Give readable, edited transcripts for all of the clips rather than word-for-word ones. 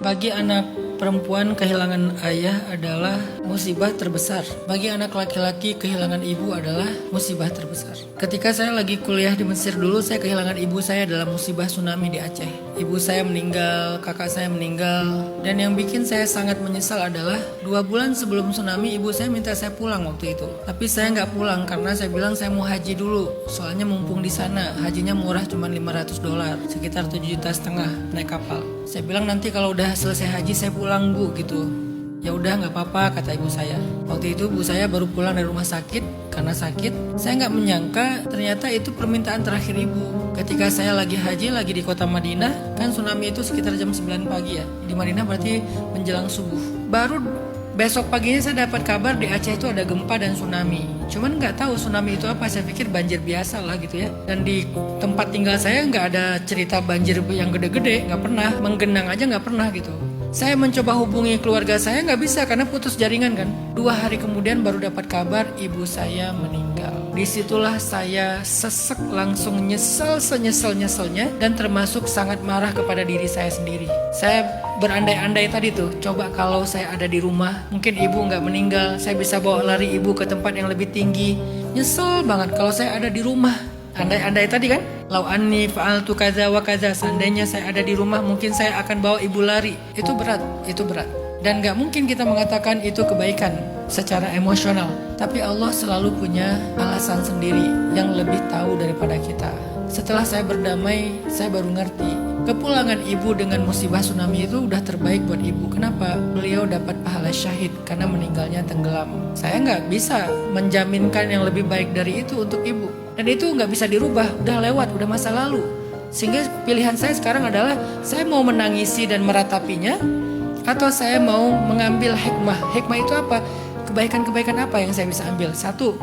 Bagi anak perempuan, kehilangan ayah adalah musibah terbesar. Bagi anak laki-laki, kehilangan ibu adalah musibah terbesar. Ketika saya lagi kuliah di Mesir dulu, saya kehilangan ibu saya dalam musibah tsunami di Aceh. Ibu saya meninggal, kakak saya meninggal. Dan yang bikin saya sangat menyesal adalah 2 bulan sebelum tsunami, ibu saya minta saya pulang waktu itu. Tapi saya nggak pulang karena saya bilang saya mau haji dulu. Soalnya mumpung di sana, hajinya murah cuma $500, sekitar 7,5 juta naik kapal. Saya bilang nanti kalau udah selesai haji saya pulang bu gitu. Ya udah nggak apa-apa kata ibu saya. Waktu itu ibu saya baru pulang dari rumah sakit karena sakit. Saya nggak menyangka ternyata itu permintaan terakhir ibu. Ketika saya lagi haji lagi di kota Madinah, kan tsunami itu sekitar jam 9 pagi ya. Di Madinah berarti menjelang subuh. Baru besok paginya saya dapat kabar di Aceh itu ada gempa dan tsunami. Cuman nggak tahu tsunami itu apa, saya pikir banjir biasa lah gitu ya. Dan di tempat tinggal saya nggak ada cerita banjir yang gede-gede, nggak pernah. Menggenang aja nggak pernah gitu. Saya mencoba hubungi keluarga saya nggak bisa karena putus jaringan kan. 2 hari kemudian baru dapat kabar ibu saya meninggal. Disitulah saya sesek langsung nyesel senyesel-nyeselnya dan termasuk sangat marah kepada diri saya sendiri. Saya berandai-andai tadi tuh, coba kalau saya ada di rumah, mungkin ibu nggak meninggal, saya bisa bawa lari ibu ke tempat yang lebih tinggi. Nyesel banget kalau saya ada di rumah. Andai-andai tadi kan, lau anni fa'altu kaza wa kaza, seandainya saya ada di rumah mungkin saya akan bawa ibu lari. Itu berat. Dan gak mungkin kita mengatakan itu kebaikan secara emosional. Tapi Allah selalu punya alasan sendiri yang lebih tahu daripada kita. Setelah saya berdamai, saya baru ngerti kepulangan ibu dengan musibah tsunami itu udah terbaik buat ibu. Kenapa? Beliau dapat pahala syahid karena meninggalnya tenggelam. Saya nggak bisa menjaminkan yang lebih baik dari itu untuk ibu. Dan itu nggak bisa dirubah, udah lewat, udah masa lalu. Sehingga pilihan saya sekarang adalah saya mau menangisi dan meratapinya, atau saya mau mengambil hikmah. Hikmah itu apa? Kebaikan-kebaikan apa yang saya bisa ambil? 1,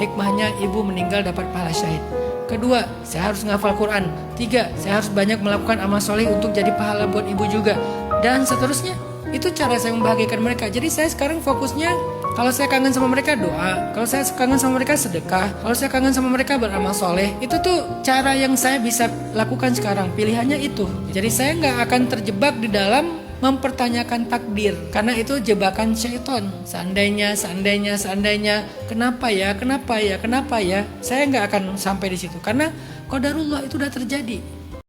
hikmahnya ibu meninggal dapat pahala syahid. 2, saya harus menghafal Quran. 3, saya harus banyak melakukan amal soleh untuk jadi pahala buat ibu juga. Dan seterusnya. Itu cara saya membahagiakan mereka. Jadi saya sekarang fokusnya, kalau saya kangen sama mereka doa, kalau saya kangen sama mereka sedekah, kalau saya kangen sama mereka beramal soleh. Itu tuh cara yang saya bisa lakukan sekarang. Pilihannya itu. Jadi saya nggak akan terjebak di dalam mempertanyakan takdir, karena itu jebakan syaitan. Seandainya, kenapa ya, saya nggak akan sampai di situ, karena qadarullah itu udah terjadi.